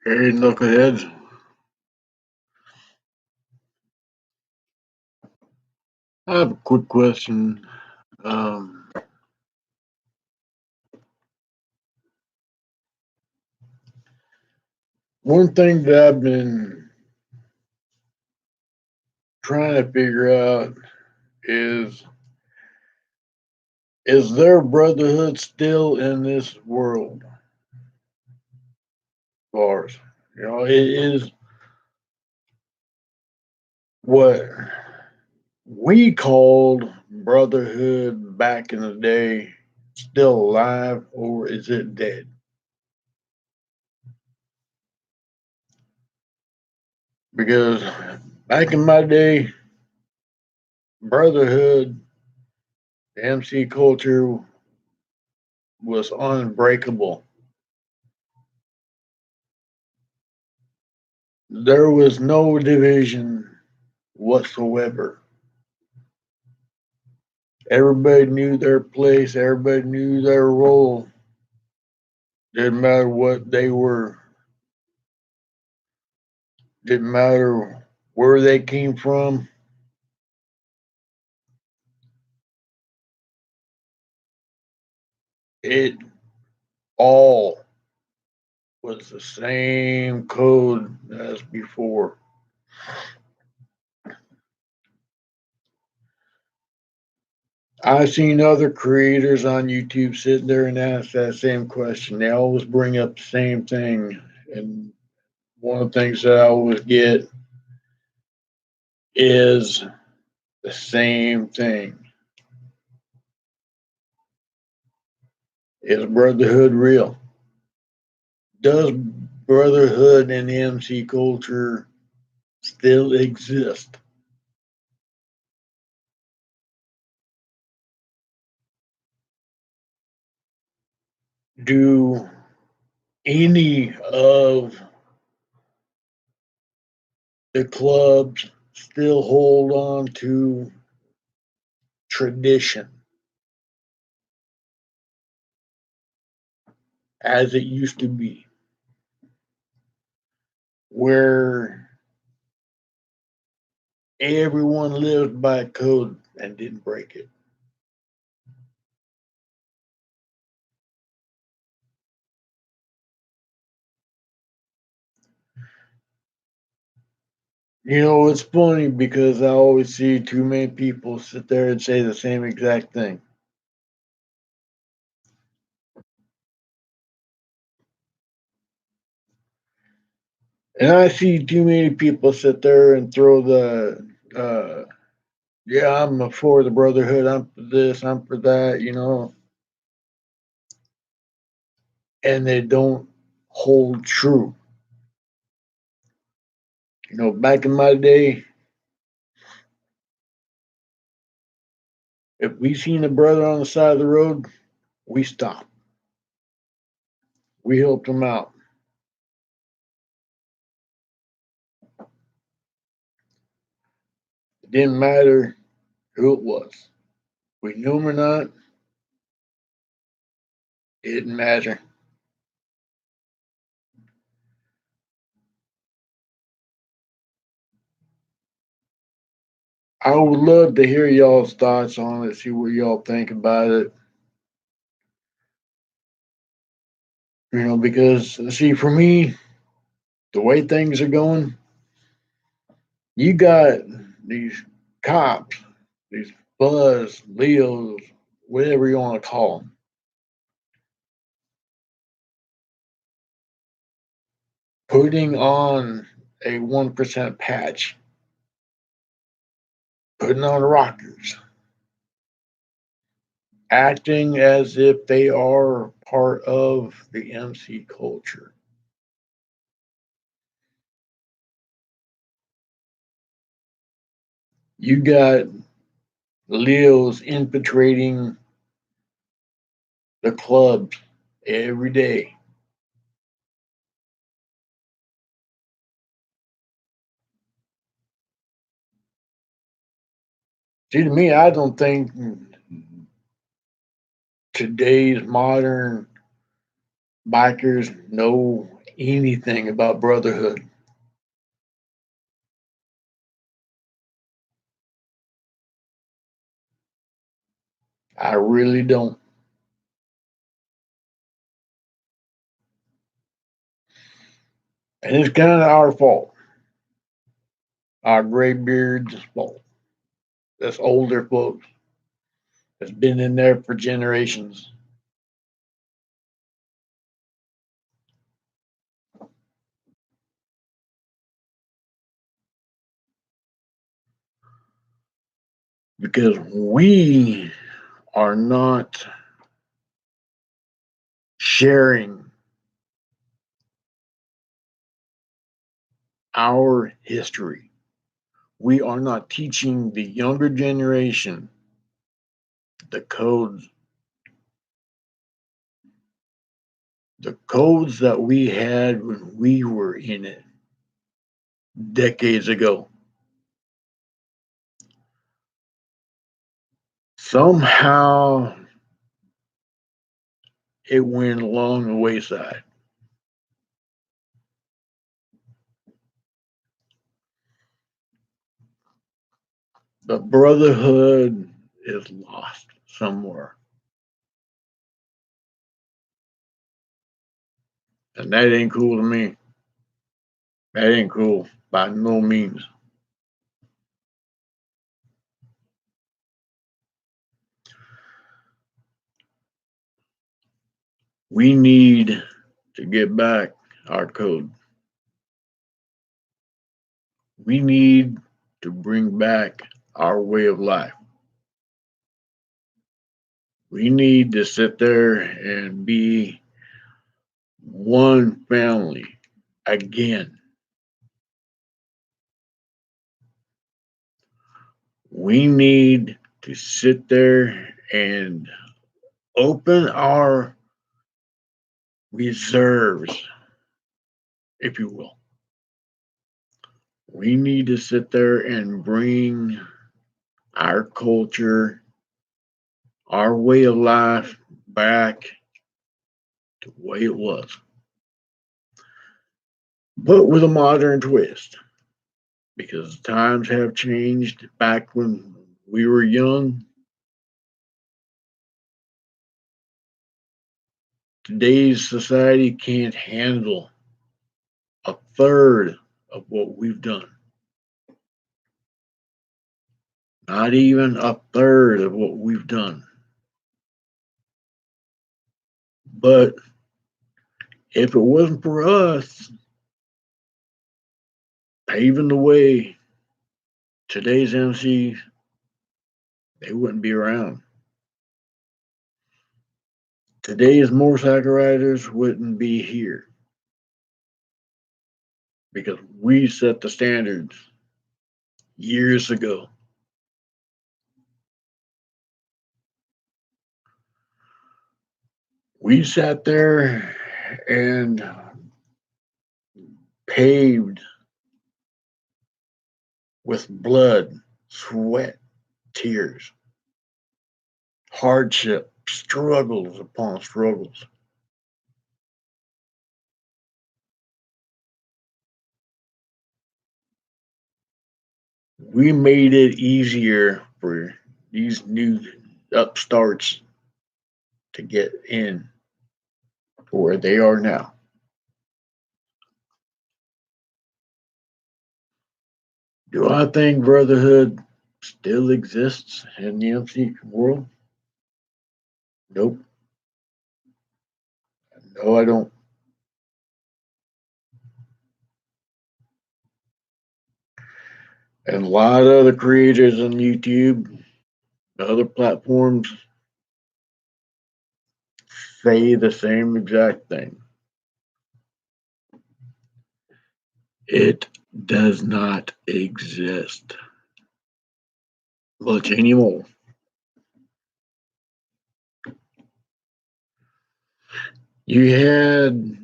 Hey, knuckleheads. I have a quick question. Um, One thing that I've been trying to figure out is there brotherhood still in this world of ours? It is what we called brotherhood back in the day still alive, or is it dead? Because back in my day, brotherhood, the MC culture was unbreakable. There was no division whatsoever. Everybody knew their place, everybody knew their role. Didn't matter what they were, didn't matter where they came from. It all was the same code as before. I've seen other creators on YouTube sit there and ask that same question. They always bring up the same thing. And one of the things that I always get is the same thing. Is brotherhood real? Does brotherhood and MC culture still exist? Do any of the clubs still hold on to tradition as it used to be, where everyone lived by code and didn't break it? It's funny because I always see too many people sit there and say the same exact thing. And I see too many people sit there and throw yeah, I'm for the brotherhood, I'm for this, I'm for that, and they don't hold true. Back in my day, if we seen a brother on the side of the road, we stopped. We helped him out. It didn't matter who it was. We knew him or not, it didn't matter. I would love to hear y'all's thoughts on it, see what y'all think about it. Because see, for me, the way things are going, you got these cops, these buzz, Leos, whatever you want to call them, putting on a 1% patch, putting on rockers, acting as if they are part of the MC culture. You got Leos infiltrating the clubs every day. See, to me, I don't think today's modern bikers know anything about Brotherhood. I really don't. And it's kind of our fault, our gray beards' fault. That's older folks that's been in there for generations. Because we are not sharing our history. We are not teaching the younger generation the codes that we had when we were in it decades ago. Somehow it went along the wayside. The brotherhood is lost somewhere. And that ain't cool to me. That ain't cool by no means. We need to get back our code. We need to bring back our way of life. We need to sit there and be one family again. We need to sit there and open our reserves, if you will. We need to sit there and bring our culture, our way of life back to the way it was, but with a modern twist because times have changed. Back when we were young, today's society can't handle a third of what we've done. Not even a third of what we've done. But if it wasn't for us paving the way, today's MCs, they wouldn't be around. Today's motorcycle riders wouldn't be here because we set the standards years ago. We sat there and paved with blood, sweat, tears, hardship, struggles upon struggles. We made it easier for these new upstarts to get in to where they are now. Do I think Brotherhood still exists in the MC world? Nope. No, I don't. And a lot of other creators on YouTube, other platforms say the same exact thing. It does not exist much anymore. You had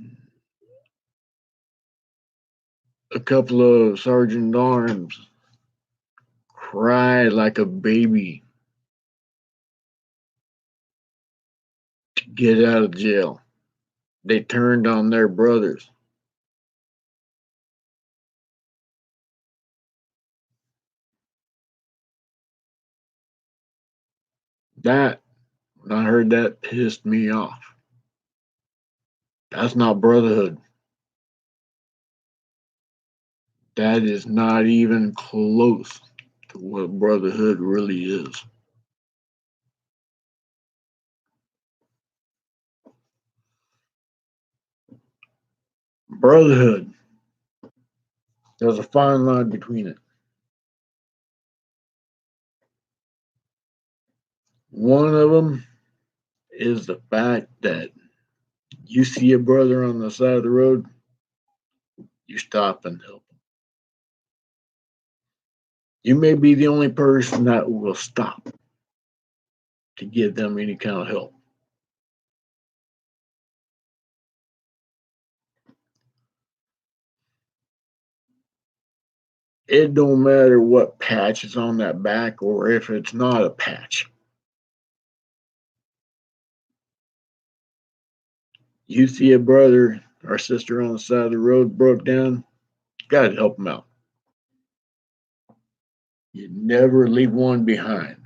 a couple of sergeant arms cry like a baby to get out of jail. They turned on their brothers. That, when I heard that, pissed me off. That's not brotherhood. That is not even close to what brotherhood really is. Brotherhood, there's a fine line between it. One of them is the fact that you see a brother on the side of the road, you stop and help him. You may be the only person that will stop to give them any kind of help. It don't matter what patch is on that back or if it's not a patch. You see a brother or sister on the side of the road broke down, you gotta help them out. You never leave one behind.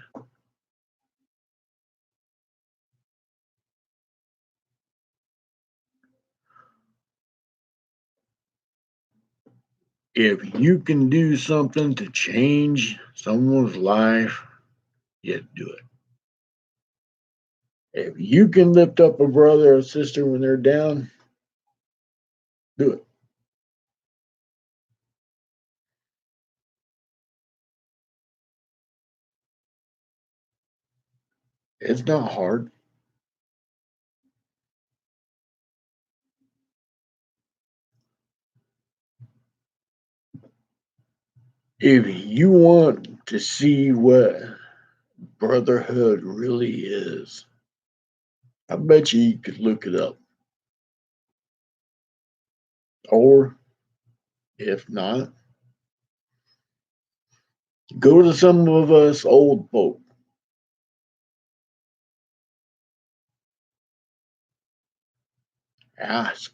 If you can do something to change someone's life, you do it. If you can lift up a brother or sister when they're down, do it. It's not hard. If you want to see what brotherhood really is, I bet you could look it up. Or if not, go to some of us old folk. Ask.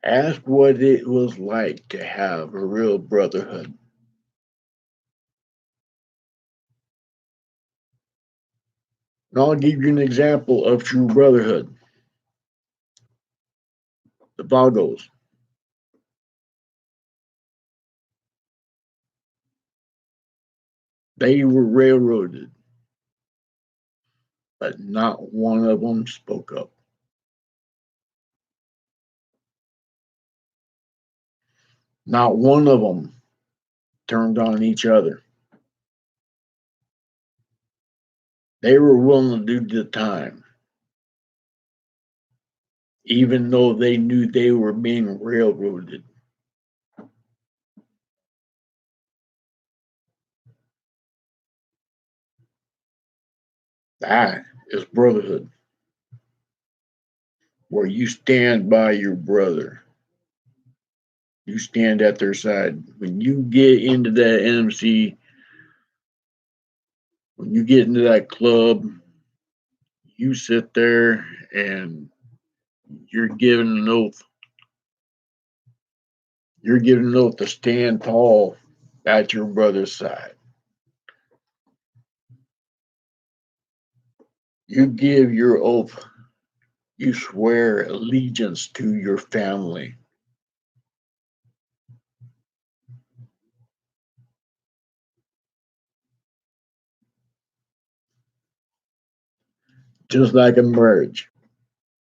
Ask what it was like to have a real brotherhood. And I'll give you an example of true brotherhood. The Vagos. They were railroaded, but not one of them spoke up. Not one of them turned on each other. They were willing to do the time, even though they knew they were being railroaded. That is brotherhood, where you stand by your brother. You stand at their side. When you get into that MC, when you get into that club, you sit there and you're given an oath. You're given an oath to stand tall at your brother's side. You give your oath. You swear allegiance to your family. Just like a marriage,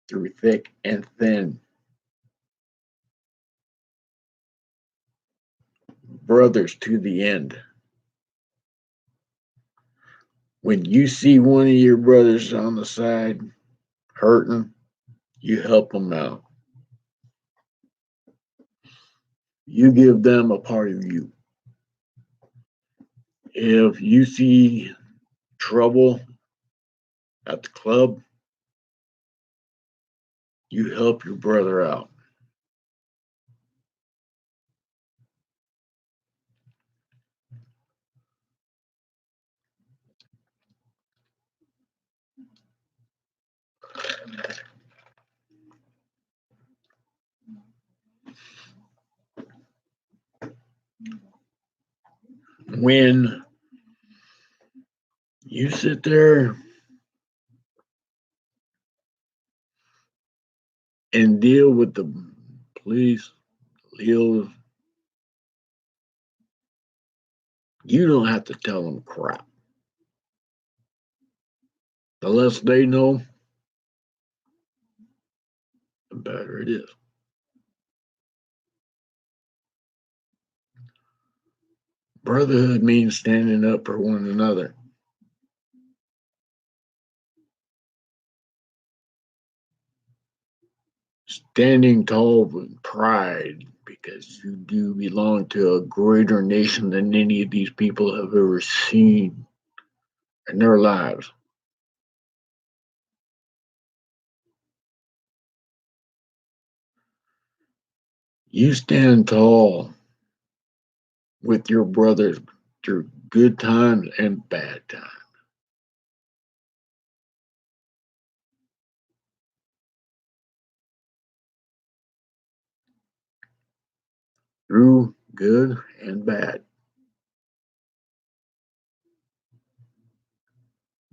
through thick and thin. Brothers to the end. When you see one of your brothers on the side hurting, you help them out. You give them a part of you. If you see trouble at the club, you help your brother out. When You sit there and deal with the police, Leos. You don't have to tell them crap. The less they know, the better it is. Brotherhood means standing up for one another. Standing tall with pride because you do belong to a greater nation than any of these people have ever seen in their lives. You stand tall with your brothers through good times and bad times. Through good and bad.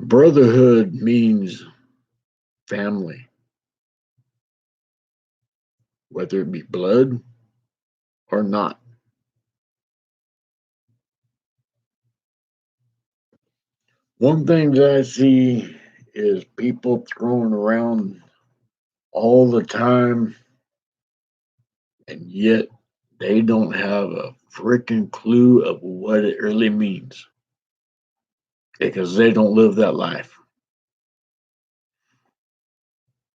Brotherhood means family, whether it be blood or not. One thing that I see is people throwing around all the time, and yet they don't have a freaking clue of what it really means because they don't live that life.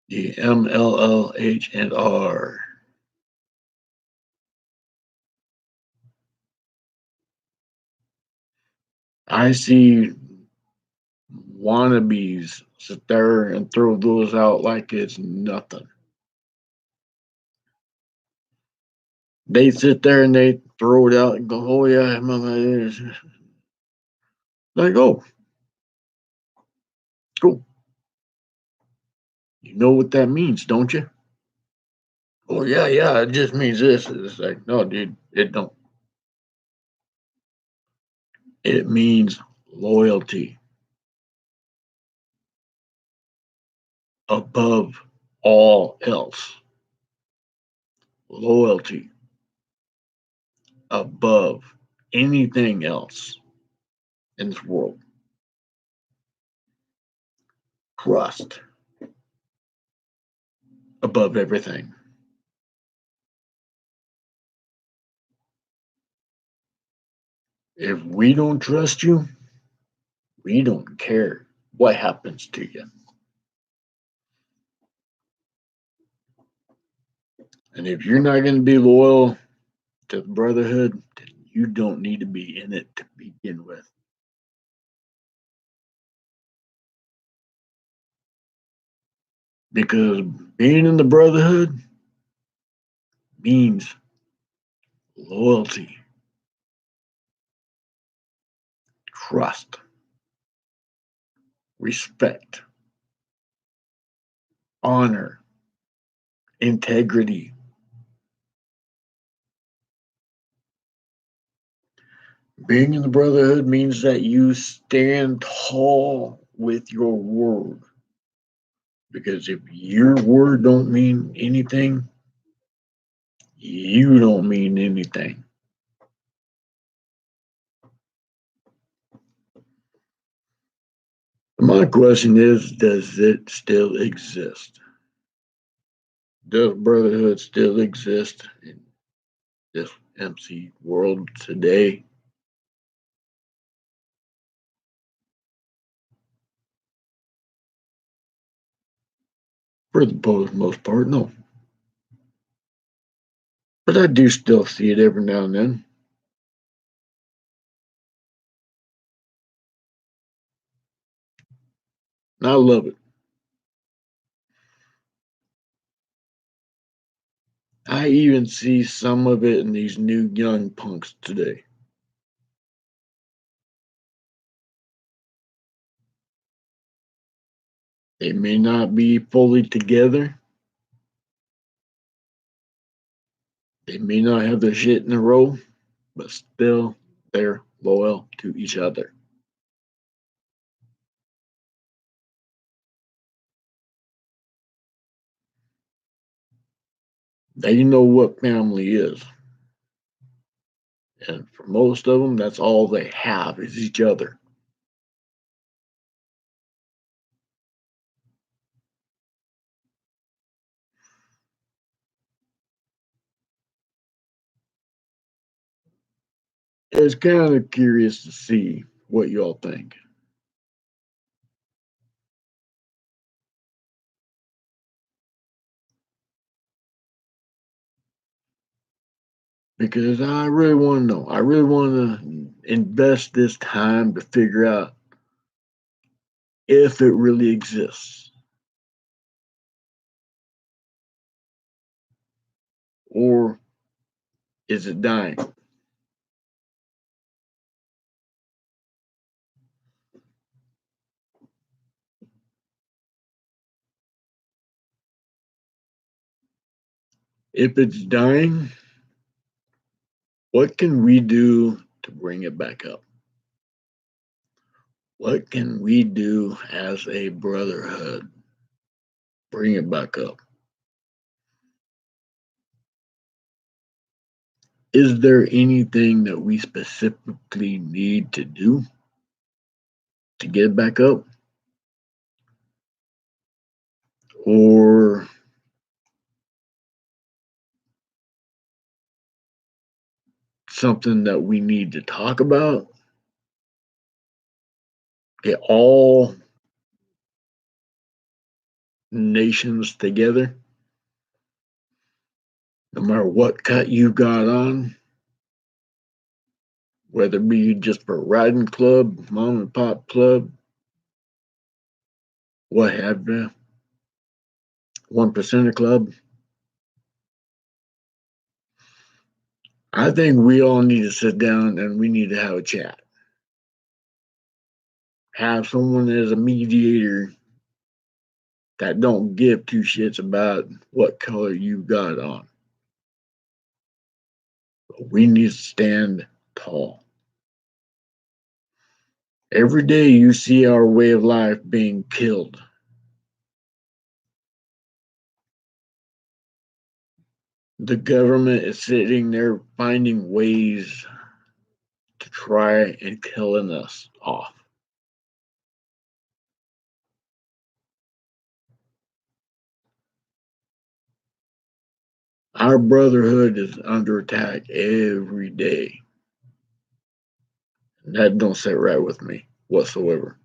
The MLLH and R. I see wannabes sit there and throw those out like it's nothing. They sit there and they throw it out and go, "Oh yeah, like oh, cool. You know what that means, don't you?" "Oh yeah, yeah. It just means this." It's like, no, dude, it don't. It means loyalty above all else. Loyalty above anything else in this world. Trust above everything. If we don't trust you, we don't care what happens to you. And if you're not going to be loyal to the Brotherhood, then you don't need to be in it to begin with. Because being in the Brotherhood means loyalty, trust, respect, honor, integrity. Being in the Brotherhood means that you stand tall with your word. Because if your word don't mean anything, you don't mean anything. My question is, does it still exist? Does Brotherhood still exist in this MC world today? For the most part, no. But I do still see it every now and then. And I love it. I even see some of it in these new young punks today. They may not be fully together. They may not have their shit in a row, but still they're loyal to each other. They know what family is. And for most of them, that's all they have is each other. It's kind of curious to see what y'all think. Because I really want to know. I really want to invest this time to figure out if it really exists or is it dying. If it's dying, what can we do to bring it back up? What can we do as a brotherhood? Bring it back up. Is there anything that we specifically need to do to get it back up? Or something that we need to talk about? Get all nations together, no matter what cut you got on, whether it be just for riding club, mom and pop club, what have you, 1% club. I think we all need to sit down and we need to have a chat. Have someone as a mediator that don't give two shits about what color you got on. We need to stand tall. Every day you see our way of life being killed. The government is sitting there finding ways to try and killing us off. Our brotherhood is under attack every day. And that don't sit right with me whatsoever.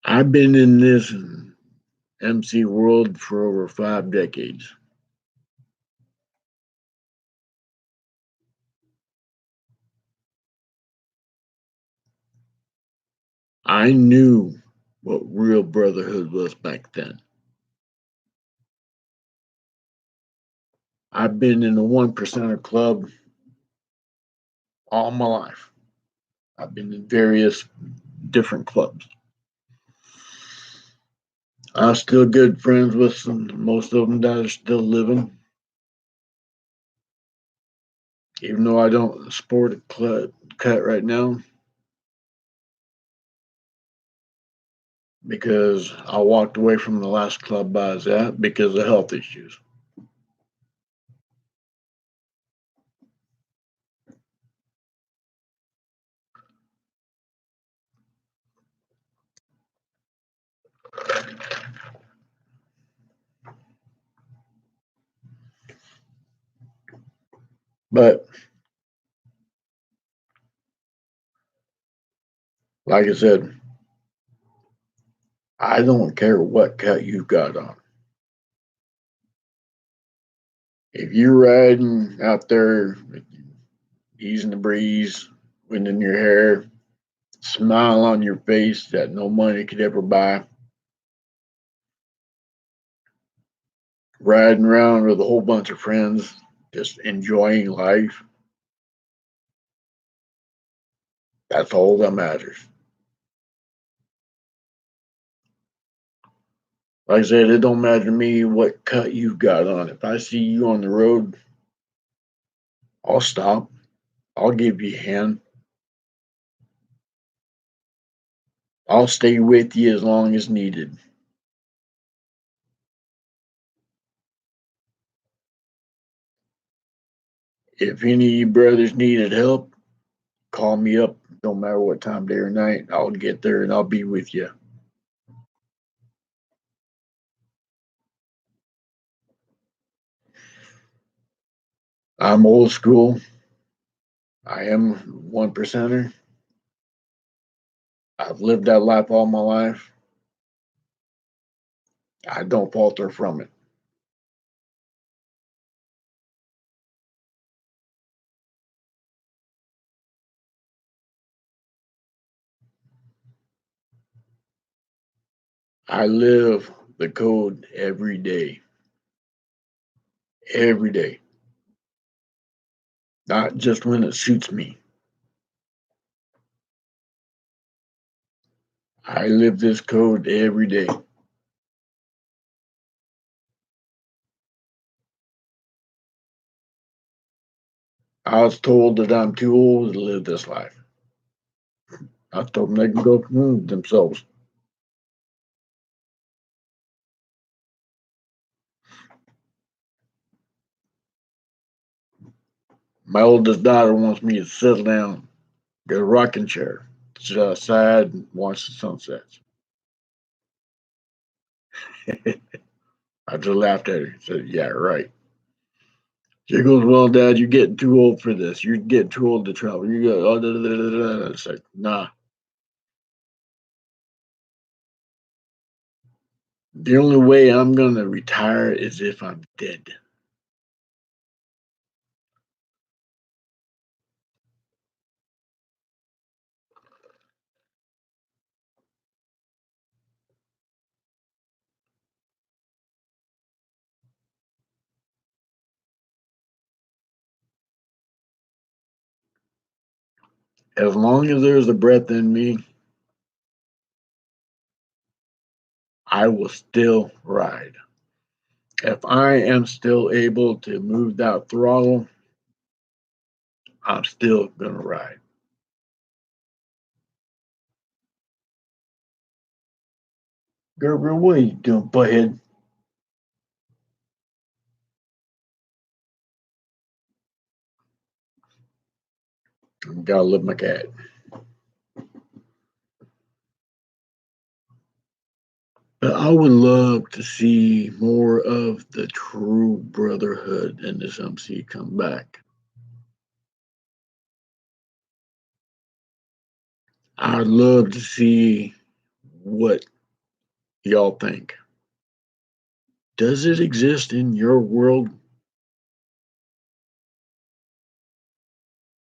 I've been in this MC world for over 5 decades. I knew what real brotherhood was back then. I've been in the 1% club all my life. I've been in various different clubs. I'm still good friends with some, most of them that are still living, even though I don't sport a cut right now because I walked away from the last club I was at because of health issues. But like I said, I don't care what cut you've got on. If you're riding out there, easing the breeze, wind in your hair, smile on your face that no money could ever buy, riding around with a whole bunch of friends, just enjoying life, that's all that matters. Like I said, it don't matter to me what cut you've got on. If I see you on the road, I'll stop. I'll give you a hand. I'll stay with you as long as needed. If any of you brothers needed help, call me up. No matter what time, day or night, I'll get there and I'll be with you. I'm old school. I am one percenter. I've lived that life all my life. I don't falter from it. I live the code every day. Every day. Not just when it suits me. I live this code every day. I was told that I'm too old to live this life. I told them they can go themselves. My oldest daughter wants me to settle down, get a rocking chair, sit outside and watch the sunsets. I just laughed at her and said, "Yeah, right." She goes, "Well, Dad, you're getting too old for this. You're getting too old to travel. You got oh, da, da, da, da, da." It's like, nah. The only way I'm gonna retire is if I'm dead. As long as there's a breath in me, I will still ride. If I am still able to move that throttle, I'm still gonna ride. Gabriel, what are you doing, butthead? Gotta love my cat. But I would love to see more of the true brotherhood in this MC come back. I'd love to see what y'all think. Does it exist in your world?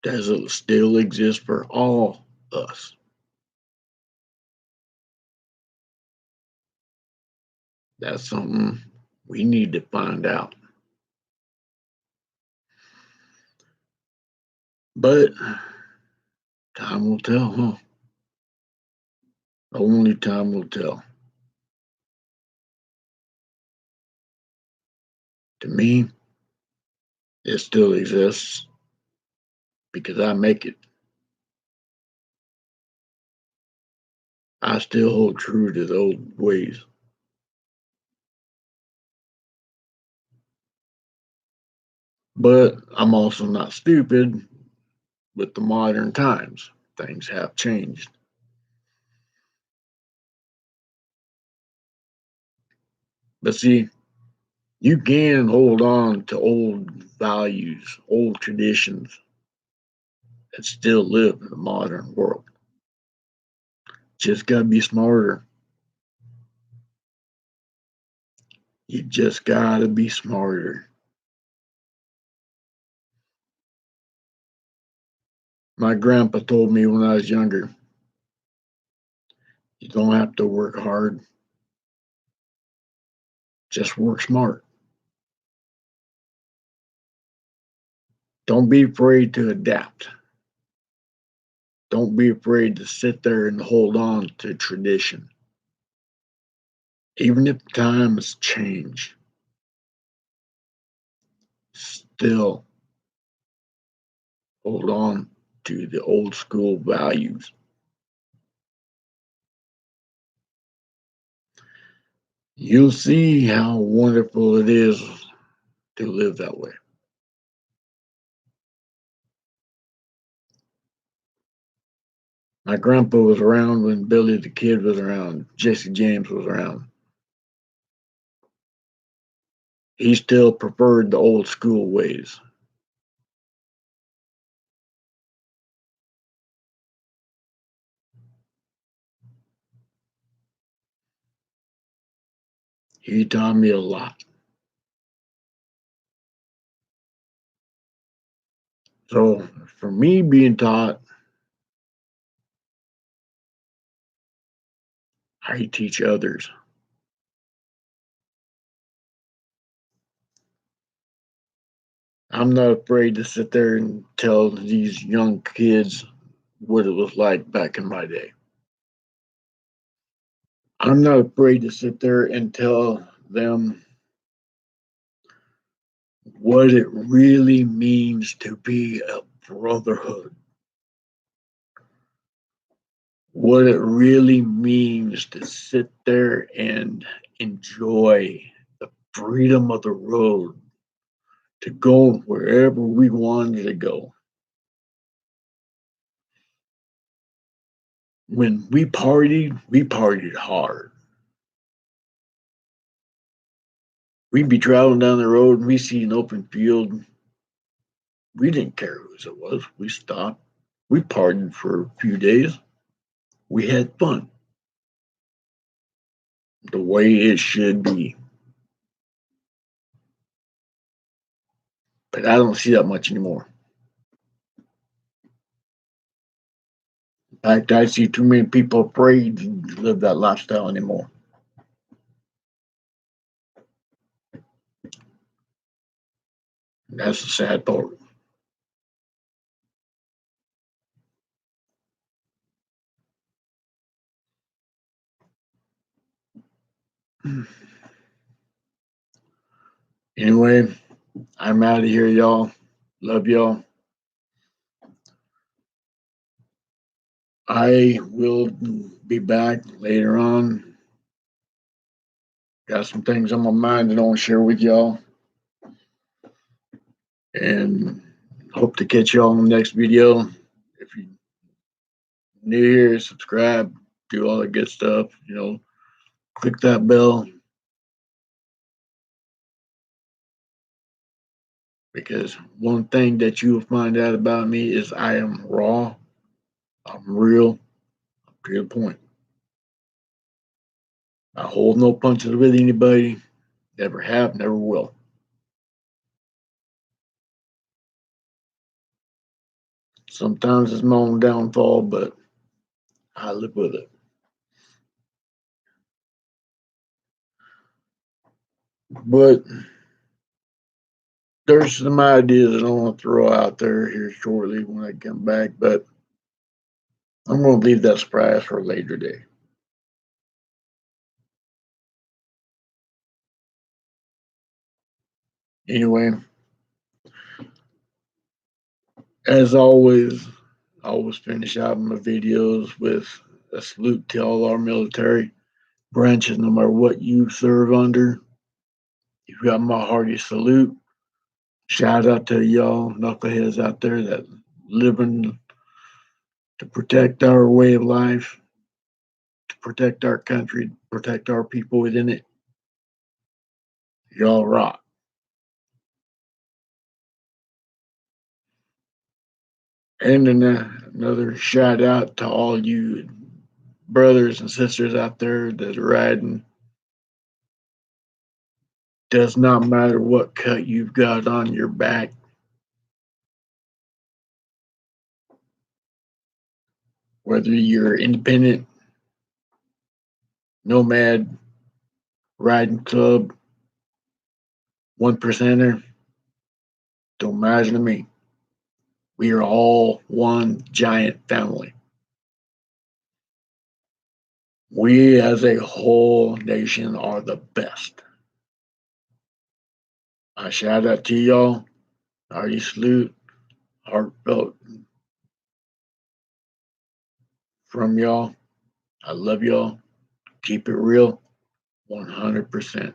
Does it still exist for all us? That's something we need to find out. But time will tell, huh? Only time will tell. To me, it still exists because I make it. I still hold true to the old ways. But I'm also not stupid with the modern times. Things have changed. But see, you can hold on to old values, old traditions, and still live in the modern world. Just gotta be smarter. You just gotta be smarter. My grandpa told me when I was younger, you don't have to work hard, just work smart. Don't be afraid to adapt. Don't be afraid to sit there and hold on to tradition. Even if times change, still hold on to the old school values. you'll see how wonderful it is to live that way. My grandpa was around when Billy the Kid was around, Jesse James was around. He still preferred the old school ways. He taught me a lot. So for me being taught, I teach others. I'm not afraid to sit there and tell these young kids what it was like back in my day. I'm not afraid to sit there and tell them what it really means to be a brotherhood, what it really means to sit there and enjoy the freedom of the road, to go wherever we wanted to go. When we partied hard. We'd be traveling down the road and we see an open field. We didn't care whose it was. We stopped. We partied for a few days. We had fun the way it should be. But I don't see that much anymore. In fact, I see too many people afraid to live that lifestyle anymore. That's the sad part. Anyway, I'm out of here, y'all. Love y'all. I will be back later on. Got some things on my mind that I want to share with y'all. And hope to catch y'all in the next video. If you're new here, subscribe, do all the good stuff. Click that bell because one thing that you'll find out about me is I am raw, I'm real, to the point. I hold no punches with anybody, never have, never will. Sometimes it's my own downfall, but I live with it. But there's some ideas that I want to throw out there here shortly when I come back, but I'm going to leave that surprise for a later day. Anyway, as always, I always finish out my videos with a salute to all our military branches, no matter what you serve under. You've got my hearty salute. Shout out to y'all knuckleheads out there that living to protect our way of life, to protect our country, protect our people within it. Y'all rock. And then another shout out to all you brothers and sisters out there that are riding. Does not matter what cut you've got on your back. Whether you're independent, nomad, riding club, one percenter, don't matter to me. We are all one giant family. We as a whole nation are the best. I shout out to y'all. Hearty salute, heartfelt from y'all. I love y'all. Keep it real. 100%.